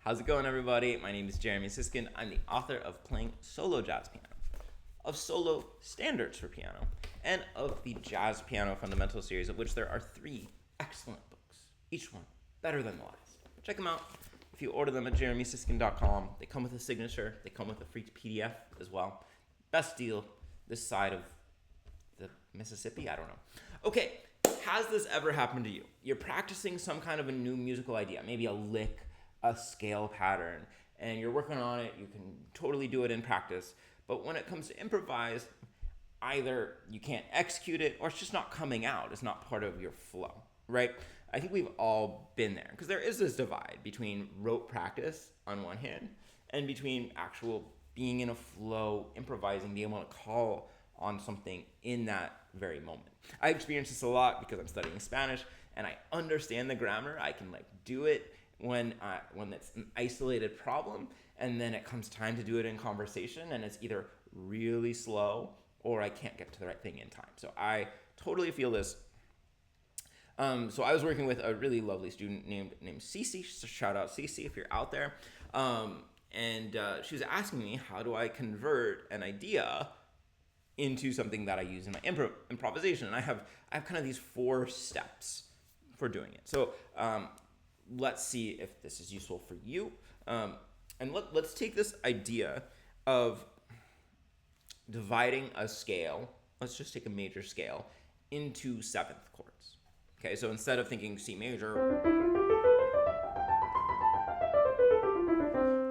How's it going, everybody? My name is Jeremy Siskind. I'm the author of Playing Solo Jazz Piano, of Solo Standards for Piano, and of the Jazz Piano Fundamental series, of which there are 3 excellent books, each one better than the last. Check them out. If you order them at jeremysiskind.com, they come with a signature. They come with a free PDF as well. Best deal this side of the Mississippi? I don't know. Okay, has this ever happened to you? You're practicing some kind of a new musical idea, maybe a lick, a scale pattern, and you're working on it. You can totally do it in practice, but when it comes to improvise, either you can't execute it or it's just not coming out. It's not part of your flow, right? I think we've all been there because there is this divide between rote practice on one hand and between actual being in a flow, improvising, being able to call on something in that very moment. I experience this a lot because I'm studying Spanish and I understand the grammar. I can do it when it's an isolated problem, and then it comes time to do it in conversation and it's either really slow or I can't get to the right thing in time. So I totally feel this. So I was working with a really lovely student named Cece. So shout out Cece if you're out there. And she was asking me, how do I convert an idea into something that I use in my improvisation? And I have kind of these 4 steps for doing it. So let's see if this is useful for you. And let's take this idea of dividing a scale. Let's just take a major scale into 7th chords. Okay, so instead of thinking C major,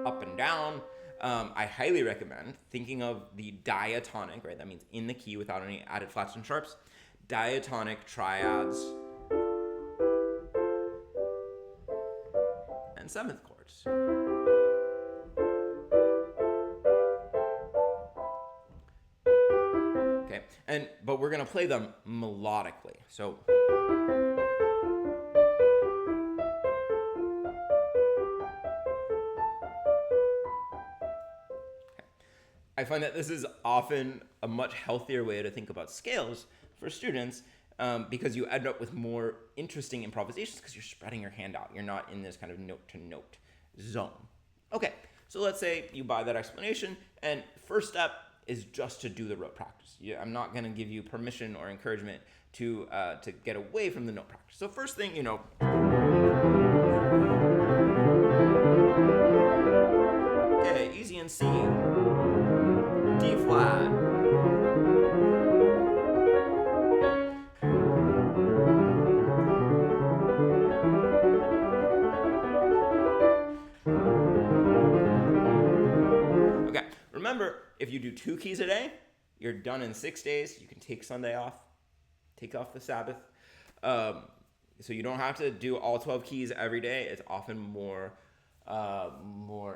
up and down, I highly recommend thinking of the diatonic, right? That means in the key without any added flats and sharps. Diatonic triads and 7th chords. Okay, but we're gonna play them melodically. So I find that this is often a much healthier way to think about scales for students because you end up with more interesting improvisations because you're spreading your hand out. You're not in this kind of note-to-note zone. Okay, so let's say you buy that explanation, and first step is just to do the rote practice. I'm not going to give you permission or encouragement to get away from the note practice. So first thing, okay, easy in C. D flat. Okay, remember, if you do 2 keys a day, you're done in 6 days. You can take Sunday off, take off the Sabbath. So you don't have to do all 12 keys every day. It's often more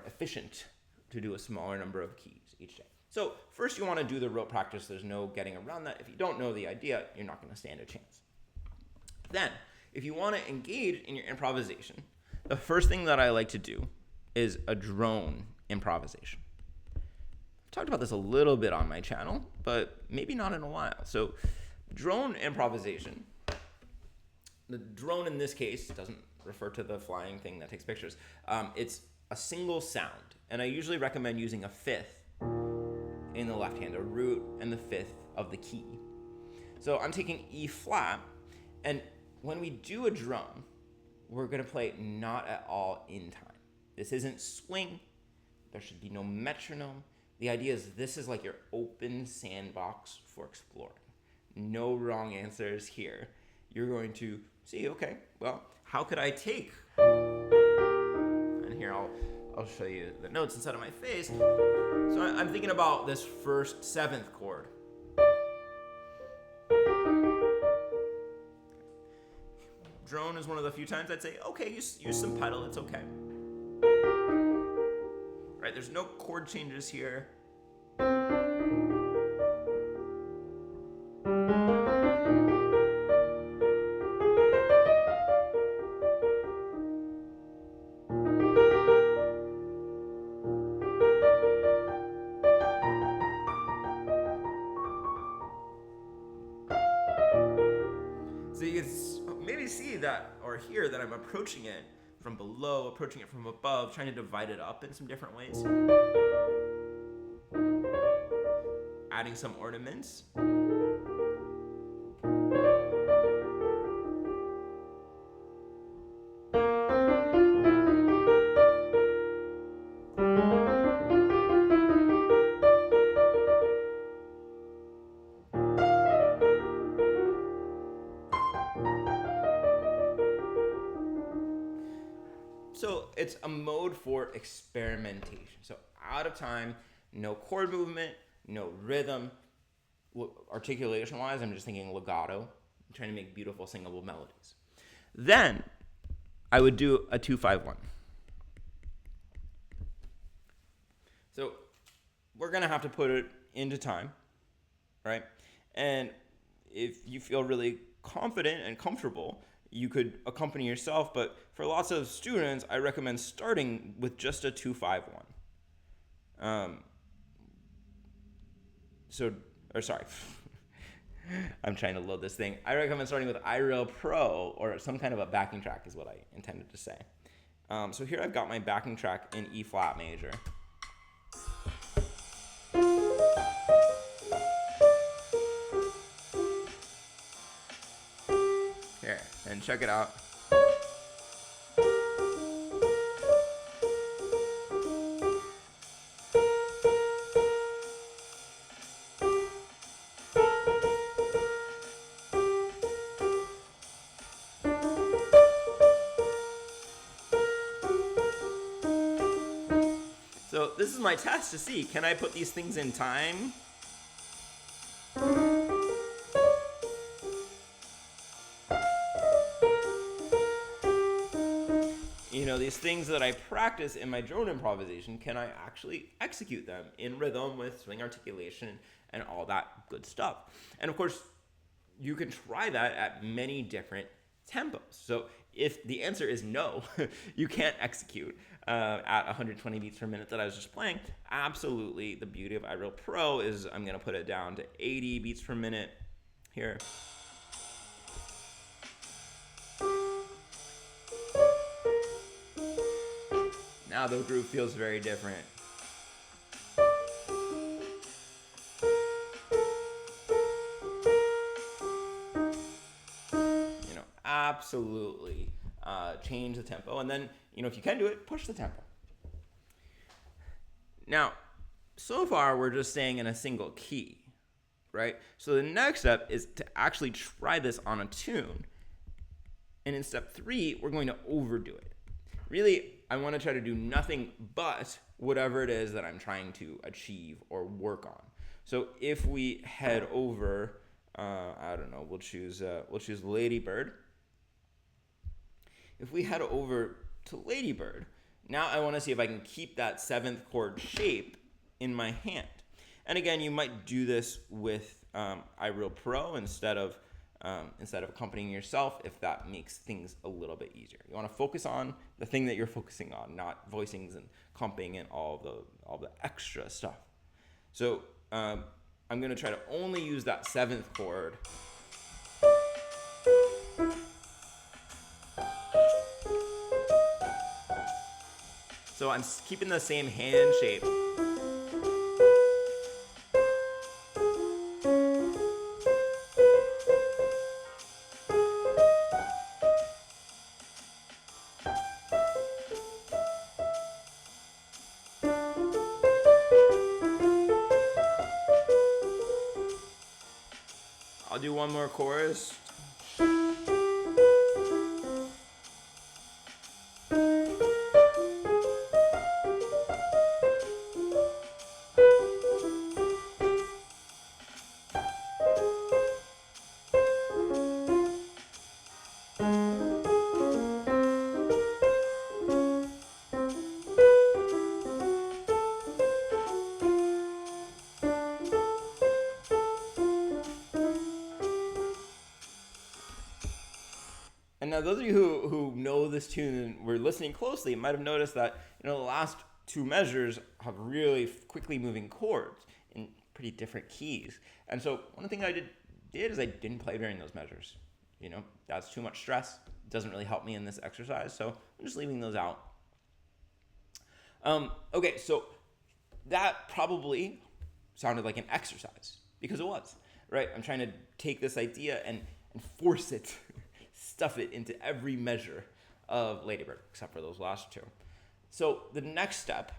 efficient to do a smaller number of keys each day. So first you want to do the rote practice. There's no getting around that. If you don't know the idea, you're not going to stand a chance. Then, if you want to engage in your improvisation, the first thing that I like to do is a drone improvisation. I've talked about this a little bit on my channel, but maybe not in a while. So drone improvisation, the drone in this case doesn't refer to the flying thing that takes pictures. It's a single sound, and I usually recommend using a 5th in the left hand, a root and the 5th of the key. So I'm taking E flat, and when we do a drum, we're going to play not at all in time. This isn't swing. There should be no metronome. The idea is this is like your open sandbox for exploring. No wrong answers here. You're going to see, okay, well, how could I take? And here I'll show you the notes instead of my face. So I'm thinking about this first 7th chord. Drone is one of the few times I'd say, okay, use some pedal, it's okay. Right, there's no chord changes here. So you can maybe see that or hear that I'm approaching it from below, approaching it from above, trying to divide it up in some different ways. Adding some ornaments. So it's a mode for experimentation. So out of time, no chord movement, no rhythm. Articulation-wise, I'm just thinking legato. I'm trying to make beautiful singable melodies. Then I would do a 2-5-1. So we're going to have to put it into time, right? And if you feel really confident and comfortable, you could accompany yourself, but for lots of students, I recommend starting with just a 2-5-1. I'm trying to load this thing. I recommend starting with iReal Pro or some kind of a backing track is what I intended to say. So here I've got my backing track in E flat major. Here, and check it out. So this is my test to see, can I put these things in time? You know, these things that I practice in my drone improvisation, can I actually execute them in rhythm with swing articulation and all that good stuff? And of course, you can try that at many different tempos. So if the answer is no, you can't execute at 120 beats per minute that I was just playing, absolutely the beauty of iReal Pro is I'm going to put it down to 80 beats per minute here. Now the groove feels very different. You know, absolutely change the tempo. And then, you know, if you can do it, push the tempo. Now, so far we're just staying in a single key, right? So the next step is to actually try this on a tune. And in step 3, we're going to overdo it. Really, I want to try to do nothing but whatever it is that I'm trying to achieve or work on. So if we head over, I don't know, we'll choose Lady Bird. If we head over to Lady Bird, now I want to see if I can keep that 7th chord shape in my hand. And again, you might do this with iReal Pro instead of accompanying yourself if that makes things a little bit easier. You want to focus on the thing that you're focusing on, not voicings and comping and all the extra stuff. So I'm going to try to only use that 7th chord. So I'm keeping the same hand shape. I'll do one more chorus. And now those of you who know this tune and were listening closely might have noticed that, you know, the last 2 measures have really quickly moving chords in pretty different keys. And so one of the things I did is I didn't play during those measures. You know, that's too much stress. doesn't really help me in this exercise, so I'm just leaving those out. Okay, so that probably sounded like an exercise, because it was, right? I'm trying to take this idea and force it, stuff it into every measure of Ladybird, except for those last two. So the next step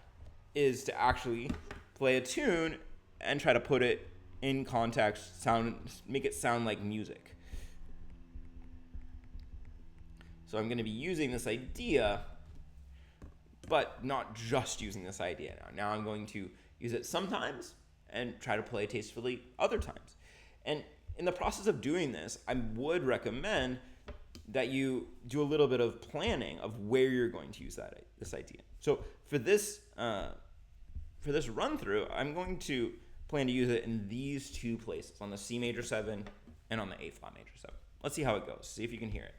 is to actually play a tune and try to put it in context, make it sound like music. So I'm going to be using this idea, but not just using this idea now. Now I'm going to use it sometimes and try to play tastefully other times. And in the process of doing this, I would recommend that you do a little bit of planning of where you're going to use this idea. So for this run through, I'm going to plan to use it in these two places, on the C major 7 and on the A flat major 7. Let's see how it goes. See if you can hear it.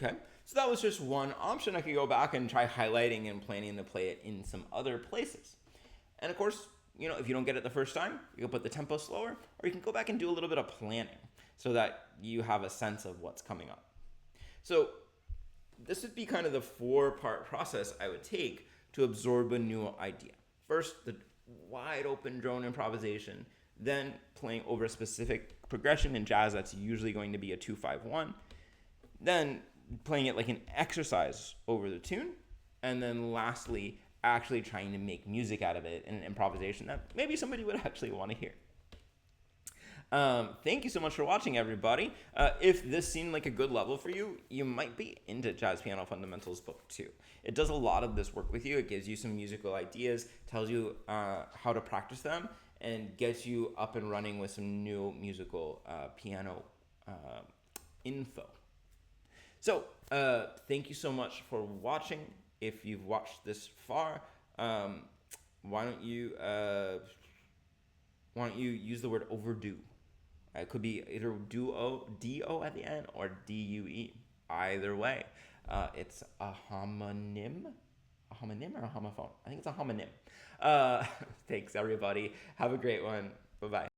Okay, so that was just one option. I could go back and try highlighting and planning to play it in some other places. And of course, if you don't get it the first time, you can put the tempo slower, or you can go back and do a little bit of planning so that you have a sense of what's coming up. So this would be kind of the 4-part process I would take to absorb a new idea. First, the wide open drone improvisation, then playing over a specific progression in jazz that's usually going to be a 2-5-1, then playing it like an exercise over the tune, and then lastly, actually trying to make music out of it in an improvisation that maybe somebody would actually want to hear. Thank you so much for watching, everybody. If this seemed like a good level for you, you might be into Jazz Piano Fundamentals Book 2. It does a lot of this work with you. It gives you some musical ideas, tells you how to practice them, and gets you up and running with some new musical piano info. So, thank you so much for watching. If you've watched this far, why don't you use the word overdo? It could be either D-O at the end, or D-U-E. Either way, it's a homonym. A homonym or a homophone? I think it's a homonym. Thanks, everybody. Have a great one. Bye-bye.